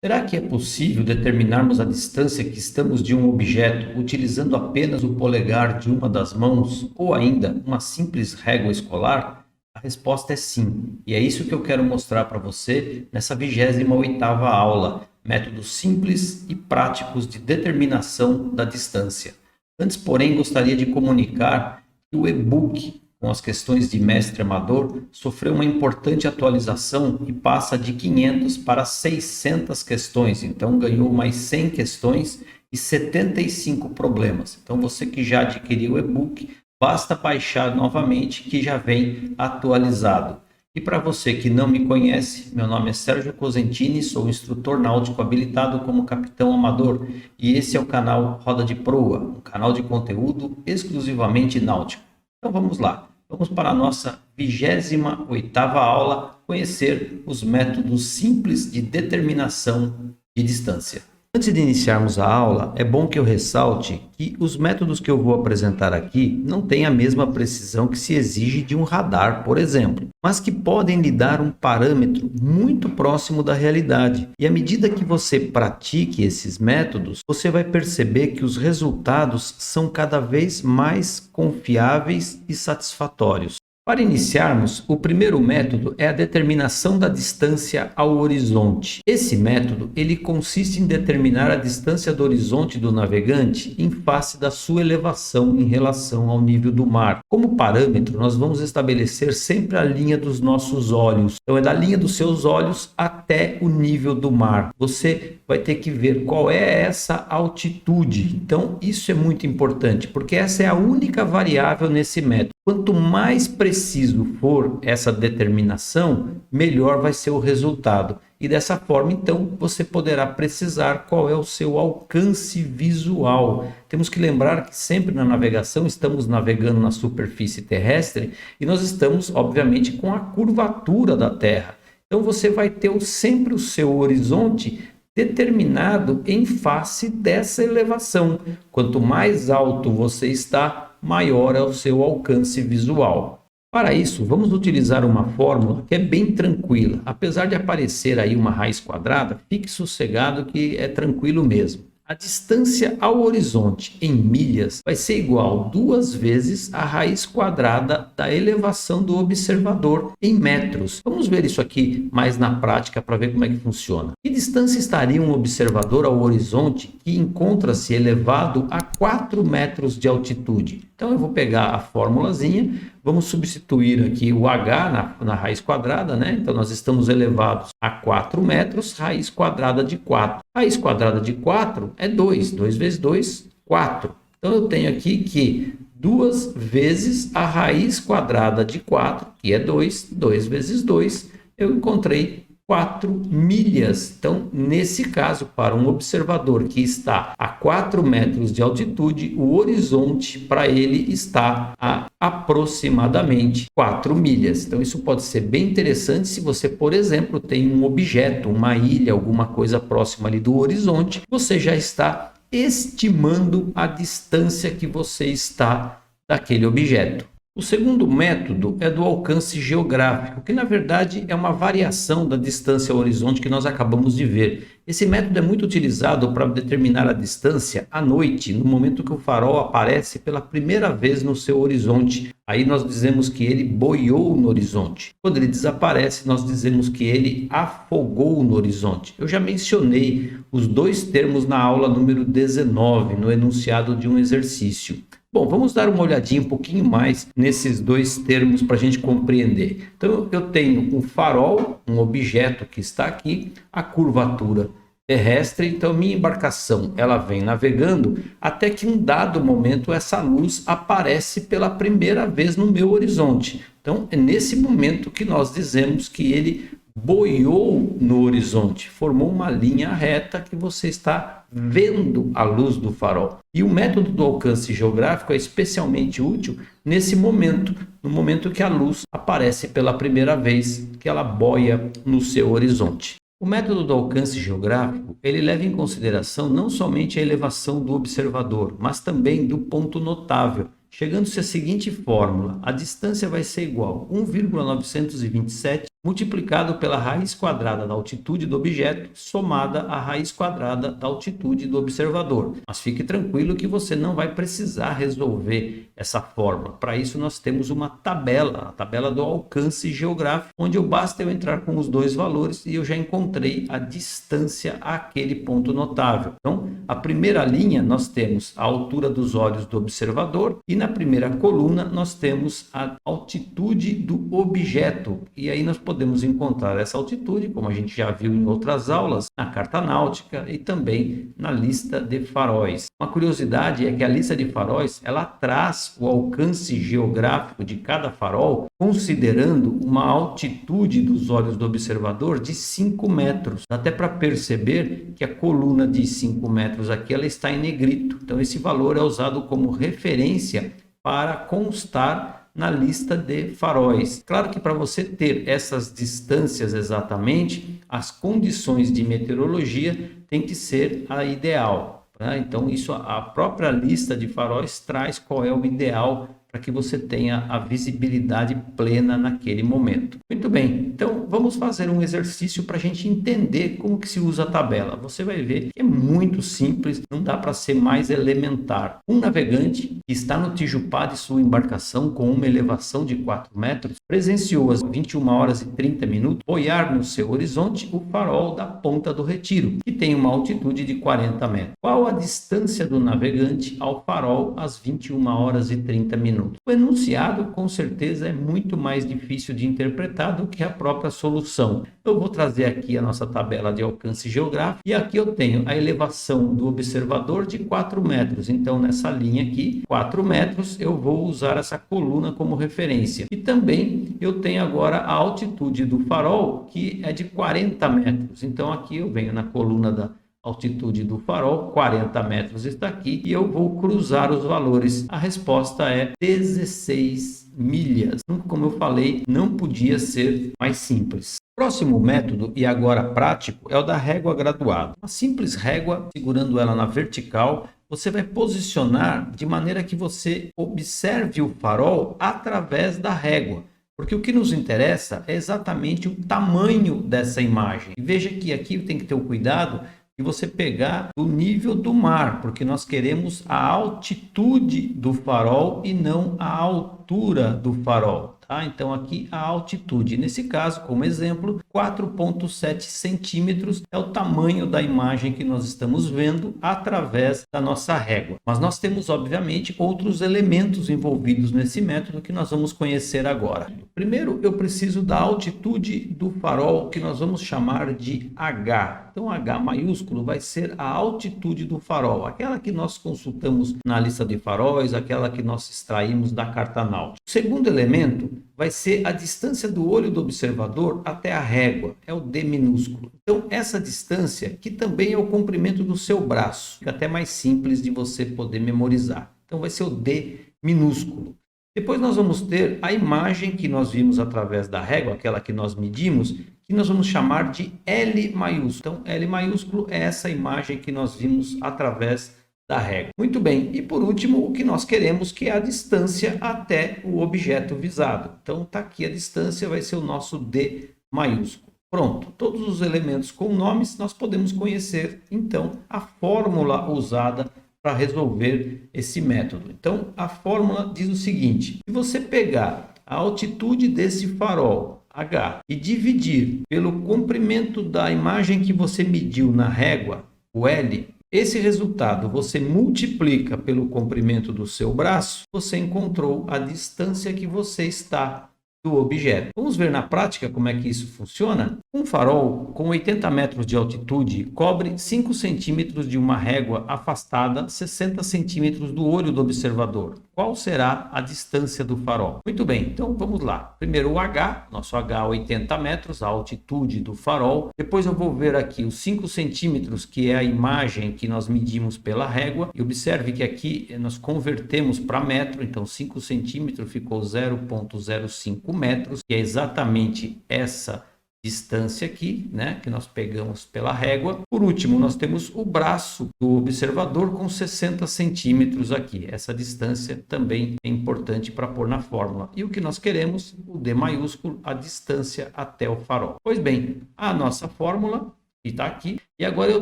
Será que é possível determinarmos a distância que estamos de um objeto utilizando apenas o polegar de uma das mãos ou ainda uma simples régua escolar? A resposta é sim, e é isso que eu quero mostrar para você nessa 28ª aula, métodos simples e práticos de determinação da distância. Antes, porém, gostaria de comunicar que o e-book com as questões de mestre amador, sofreu uma importante atualização e passa de 500 para 600 questões. Então, ganhou mais 100 questões e 75 problemas. Então, você que já adquiriu o e-book, basta baixar novamente que já vem atualizado. E para você que não me conhece, meu nome é Sérgio Cosentini, sou instrutor náutico habilitado como capitão amador e esse é o canal Roda de Proa, um canal de conteúdo exclusivamente náutico. Então vamos lá. Vamos para a nossa 28ª aula, conhecer os métodos simples de determinação de distância. Antes de iniciarmos a aula, é bom que eu ressalte que os métodos que eu vou apresentar aqui não têm a mesma precisão que se exige de um radar, por exemplo, mas que podem lhe dar um parâmetro muito próximo da realidade. E à medida que você pratique esses métodos, você vai perceber que os resultados são cada vez mais confiáveis e satisfatórios. Para iniciarmos, o primeiro método é a determinação da distância ao horizonte. Esse método, ele consiste em determinar a distância do horizonte do navegante em face da sua elevação em relação ao nível do mar. Como parâmetro, nós vamos estabelecer sempre a linha dos nossos olhos. Então é da linha dos seus olhos até o nível do mar. Você vai ter que ver qual é essa altitude. Então isso é muito importante, porque essa é a única variável nesse método. Quanto mais preciso for essa determinação, melhor vai ser o resultado. E dessa forma, então, você poderá precisar qual é o seu alcance visual. Temos que lembrar que sempre na navegação estamos navegando na superfície terrestre e nós estamos, obviamente, com a curvatura da Terra. Então você vai ter sempre o seu horizonte determinado em face dessa elevação. Quanto mais alto você está, maior é o seu alcance visual. Para isso, vamos utilizar uma fórmula que é bem tranquila. Apesar de aparecer aí uma raiz quadrada, fique sossegado que é tranquilo mesmo. A distância ao horizonte em milhas vai ser igual 2 vezes a raiz quadrada da elevação do observador em metros. Vamos ver isso aqui mais na prática para ver como é que funciona. Que distância estaria um observador ao horizonte que encontra-se elevado a 4 metros de altitude? Então eu vou pegar a formulazinha, vamos substituir aqui o h na raiz quadrada, né? Então nós estamos elevados a 4 metros, raiz quadrada de 4. Raiz quadrada de 4 é 2, 2 vezes 2, 4. Então eu tenho aqui que 2 vezes a raiz quadrada de 4, que é 2, 2 vezes 2, eu encontrei 4 milhas. Então, nesse caso, para um observador que está a 4 metros de altitude, o horizonte para ele está a aproximadamente 4 milhas. Então, isso pode ser bem interessante se você, por exemplo, tem um objeto, uma ilha, alguma coisa próxima ali do horizonte, você já está estimando a distância que você está daquele objeto. O segundo método é do alcance geográfico, que na verdade é uma variação da distância ao horizonte que nós acabamos de ver. Esse método é muito utilizado para determinar a distância à noite, no momento que o farol aparece pela primeira vez no seu horizonte. Aí nós dizemos que ele boiou no horizonte. Quando ele desaparece, nós dizemos que ele afogou no horizonte. Eu já mencionei os dois termos na aula número 19, no enunciado de um exercício. Bom, vamos dar uma olhadinha um pouquinho mais nesses dois termos para a gente compreender. Então, eu tenho um farol, um objeto que está aqui, a curvatura terrestre. Então, minha embarcação ela vem navegando até que em um dado momento essa luz aparece pela primeira vez no meu horizonte. Então, é nesse momento que nós dizemos que ele boiou no horizonte, formou uma linha reta que você está vendo a luz do farol. E o método do alcance geográfico é especialmente útil nesse momento, no momento que a luz aparece pela primeira vez, que ela boia no seu horizonte. O método do alcance geográfico, ele leva em consideração não somente a elevação do observador, mas também do ponto notável, chegando-se à seguinte fórmula: a distância vai ser igual a 1,927 multiplicado pela raiz quadrada da altitude do objeto, somada à raiz quadrada da altitude do observador. Mas fique tranquilo que você não vai precisar resolver essa fórmula. Para isso nós temos uma tabela, a tabela do alcance geográfico, onde basta eu entrar com os dois valores e eu já encontrei a distância àquele ponto notável. Então, a primeira linha nós temos a altura dos olhos do observador e na primeira coluna nós temos a altitude do objeto. E aí nós podemos encontrar essa altitude, como a gente já viu em outras aulas, na carta náutica e também na lista de faróis. Uma curiosidade é que a lista de faróis, ela traz o alcance geográfico de cada farol, considerando uma altitude dos olhos do observador de 5 metros. Dá até para perceber que a coluna de 5 metros aqui, ela está em negrito. Então esse valor é usado como referência para constar na lista de faróis. Claro que para você ter essas distâncias exatamente, as condições de meteorologia tem que ser a ideal, né? Então isso, a própria lista de faróis traz qual é o ideal para que você tenha a visibilidade plena naquele momento. Muito bem, então vamos fazer um exercício para a gente entender como que se usa a tabela. Você vai ver que é muito simples, não dá para ser mais elementar. Um navegante que está no Tijupá de sua embarcação com uma elevação de 4 metros, presenciou às 21 horas e 30 minutos boiar no seu horizonte o farol da Ponta do Retiro, que tem uma altitude de 40 metros. Qual a distância do navegante ao farol às 21 horas e 30 minutos? O enunciado, com certeza, é muito mais difícil de interpretar do que a própria solução. Eu vou trazer aqui a nossa tabela de alcance geográfico e aqui eu tenho a elevação do observador de 4 metros. Então, nessa linha aqui, 4 metros, eu vou usar essa coluna como referência. E também eu tenho agora a altitude do farol, que é de 40 metros. Então, aqui eu venho na coluna da altitude do farol, 40 metros está aqui, e eu vou cruzar os valores. A resposta é 16 milhas. Como eu falei, não podia ser mais simples. Próximo método, e agora prático, é o da régua graduada. Uma simples régua, segurando ela na vertical, você vai posicionar de maneira que você observe o farol através da régua. Porque o que nos interessa é exatamente o tamanho dessa imagem. E veja que aqui tem que ter o cuidado de você pegar o nível do mar, porque nós queremos a altitude do farol e não a altura do farol. Então aqui a altitude, nesse caso, como exemplo, 4,7 centímetros é o tamanho da imagem que nós estamos vendo através da nossa régua. Mas nós temos, obviamente, outros elementos envolvidos nesse método que nós vamos conhecer agora. Primeiro, eu preciso da altitude do farol, que nós vamos chamar de H. Então H maiúsculo vai ser a altitude do farol, aquela que nós consultamos na lista de faróis, aquela que nós extraímos da carta náutica. O segundo elemento vai ser a distância do olho do observador até a régua, é o D minúsculo. Então essa distância, que também é o comprimento do seu braço, fica até mais simples de você poder memorizar. Então vai ser o D minúsculo. Depois nós vamos ter a imagem que nós vimos através da régua, aquela que nós medimos, que nós vamos chamar de L maiúsculo. Então L maiúsculo é essa imagem que nós vimos através da régua. Muito bem, e por último, o que nós queremos, que é a distância até o objeto visado. Então está aqui a distância, vai ser o nosso D maiúsculo. Pronto, todos os elementos com nomes, nós podemos conhecer então a fórmula usada para resolver esse método. Então a fórmula diz o seguinte: se você pegar a altitude desse farol H e dividir pelo comprimento da imagem que você mediu na régua, o L, esse resultado você multiplica pelo comprimento do seu braço, você encontrou a distância que você está do objeto. Vamos ver na prática como é que isso funciona? Um farol com 80 metros de altitude cobre 5 centímetros de uma régua afastada 60 centímetros do olho do observador. Qual será a distância do farol? Muito bem, então vamos lá. Primeiro o H, nosso H 80 metros, a altitude do farol. Depois eu vou ver aqui os 5 centímetros, que é a imagem que nós medimos pela régua. E observe que aqui nós convertemos para metro, então 5 centímetros ficou 0,05 metros, que é exatamente essa distância aqui, né, que nós pegamos pela régua. Por último, nós temos o braço do observador com 60 centímetros aqui. Essa distância também é importante para pôr na fórmula. E o que nós queremos? O D maiúsculo, a distância até o farol. Pois bem, a nossa fórmula está aqui. E agora eu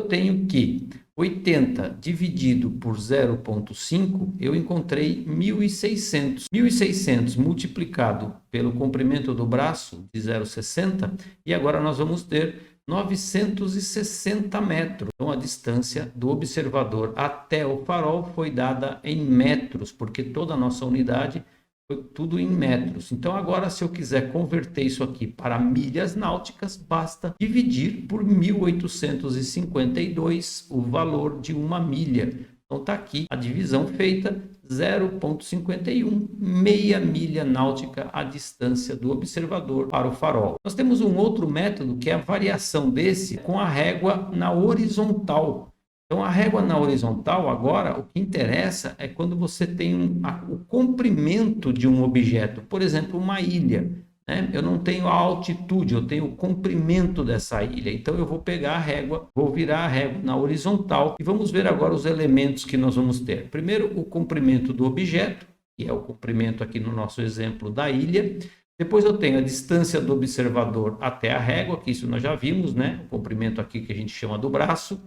tenho que 80 dividido por 0,5, eu encontrei 1.600. 1.600 multiplicado pelo comprimento do braço de 0,60, e agora nós vamos ter 960 metros. Então, a distância do observador até o farol foi dada em metros, porque toda a nossa unidade foi tudo em metros. Então, agora, se eu quiser converter isso aqui para milhas náuticas, basta dividir por 1.852 o valor de uma milha. Então, está aqui a divisão feita, 0,51, meia milha náutica a distância do observador para o farol. Nós temos um outro método, que é a variação desse com a régua na horizontal. Então, a régua na horizontal, agora, o que interessa é quando você tem o comprimento de um objeto. Por exemplo, uma ilha, né? Eu não tenho a altitude, eu tenho o comprimento dessa ilha. Então, eu vou pegar a régua, vou virar a régua na horizontal e vamos ver agora os elementos que nós vamos ter. Primeiro, o comprimento do objeto, que é o comprimento aqui no nosso exemplo da ilha. Depois eu tenho a distância do observador até a régua, que isso nós já vimos, né? O comprimento aqui que a gente chama do braço.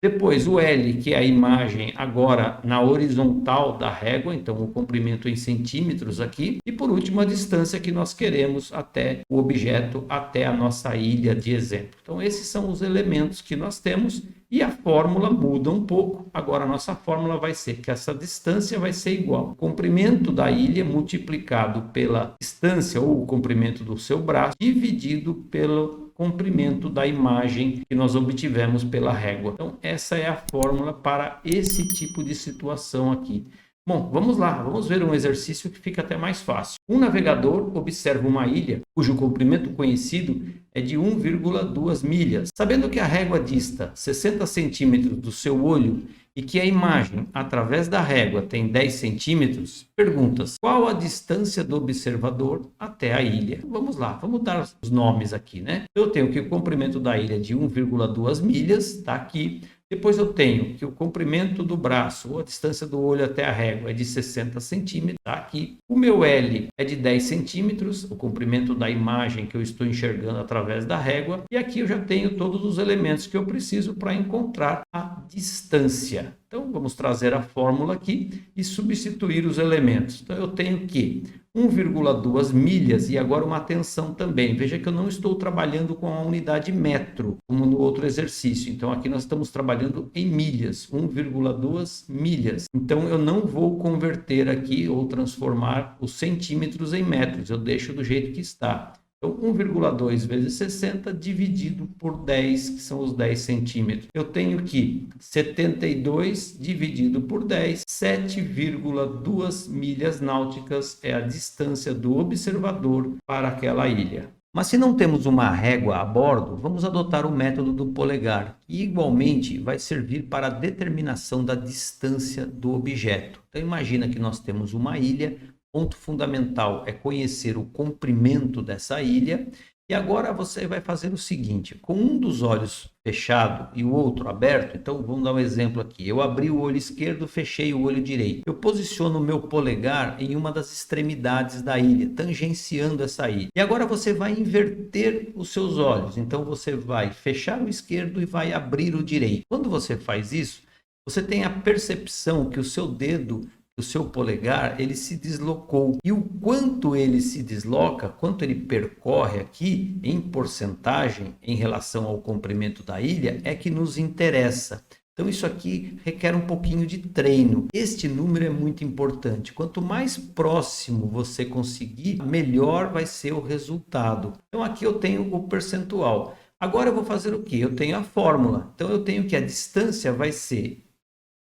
Depois o L, que é a imagem agora na horizontal da régua, então o comprimento em centímetros aqui. E por último a distância que nós queremos até o objeto, até a nossa ilha de exemplo. Então esses são os elementos que nós temos e a fórmula muda um pouco. Agora a nossa fórmula vai ser que essa distância vai ser igual ao comprimento da ilha multiplicado pela distância ou o comprimento do seu braço dividido pelo comprimento da imagem que nós obtivemos pela régua. Então, essa é a fórmula para esse tipo de situação aqui. Bom, vamos lá, vamos ver um exercício que fica até mais fácil. Um navegador observa uma ilha cujo comprimento conhecido é de 1,2 milhas. Sabendo que a régua dista 60 centímetros do seu olho e que a imagem através da régua tem 10 centímetros, perguntas: qual a distância do observador até a ilha? Vamos lá, vamos dar os nomes aqui, né? Eu tenho que o comprimento da ilha é de 1,2 milhas, está aqui. Depois eu tenho que o comprimento do braço, ou a distância do olho até a régua, é de 60 centímetros, está aqui. O meu L é de 10 centímetros, o comprimento da imagem que eu estou enxergando através da régua. E aqui eu já tenho todos os elementos que eu preciso para encontrar a distância. Então, vamos trazer a fórmula aqui e substituir os elementos. Então, eu tenho que 1,2 milhas, e agora uma atenção também. Veja que eu não estou trabalhando com a unidade metro, como no outro exercício. Então, aqui nós estamos trabalhando em milhas, 1,2 milhas. Então, eu não vou converter aqui ou transformar os centímetros em metros. Eu deixo do jeito que está. Então, 1,2 vezes 60 dividido por 10, que são os 10 centímetros. Eu tenho que 72 dividido por 10, 7,2 milhas náuticas é a distância do observador para aquela ilha. Mas se não temos uma régua a bordo, vamos adotar o método do polegar, e igualmente vai servir para a determinação da distância do objeto. Então, imagina que nós temos uma ilha. Ponto fundamental é conhecer o comprimento dessa ilha. E agora você vai fazer o seguinte: com um dos olhos fechado e o outro aberto, então vamos dar um exemplo aqui. Eu abri o olho esquerdo, fechei o olho direito. Eu posiciono o meu polegar em uma das extremidades da ilha, tangenciando essa ilha. E agora você vai inverter os seus olhos. Então você vai fechar o esquerdo e vai abrir o direito. Quando você faz isso, você tem a percepção que o seu dedo, o seu polegar, ele se deslocou. E o quanto ele se desloca, quanto ele percorre aqui em porcentagem em relação ao comprimento da ilha, é que nos interessa. Então isso aqui requer um pouquinho de treino. Este número é muito importante. Quanto mais próximo você conseguir, melhor vai ser o resultado. Então aqui eu tenho o percentual. Agora eu vou fazer o quê? Eu tenho a fórmula. Então eu tenho que a distância vai ser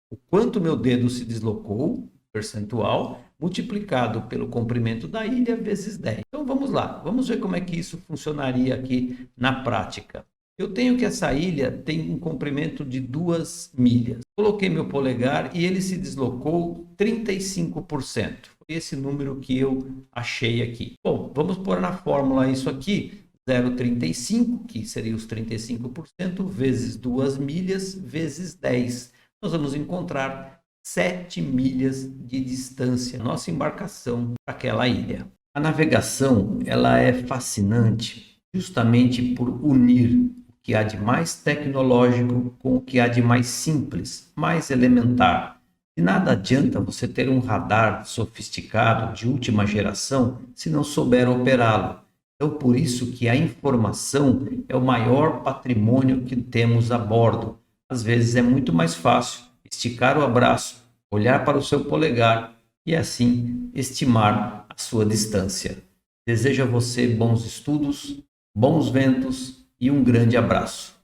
o quanto meu dedo se deslocou, percentual, multiplicado pelo comprimento da ilha vezes 10. Então vamos lá, vamos ver como é que isso funcionaria aqui na prática. Eu tenho que essa ilha tem um comprimento de 2 milhas. Coloquei meu polegar e ele se deslocou 35%. Foi esse número que eu achei aqui. Bom, vamos pôr na fórmula isso aqui. 0,35, que seria os 35%, vezes 2 milhas, vezes 10. Nós vamos encontrar 7 milhas de distância, nossa embarcação para aquela ilha. A navegação, ela é fascinante justamente por unir o que há de mais tecnológico com o que há de mais simples, mais elementar. De nada adianta você ter um radar sofisticado de última geração se não souber operá-lo. Então, por isso que a informação é o maior patrimônio que temos a bordo. Às vezes é muito mais fácil esticar o abraço, olhar para o seu polegar e assim estimar a sua distância. Desejo a você bons estudos, bons ventos e um grande abraço.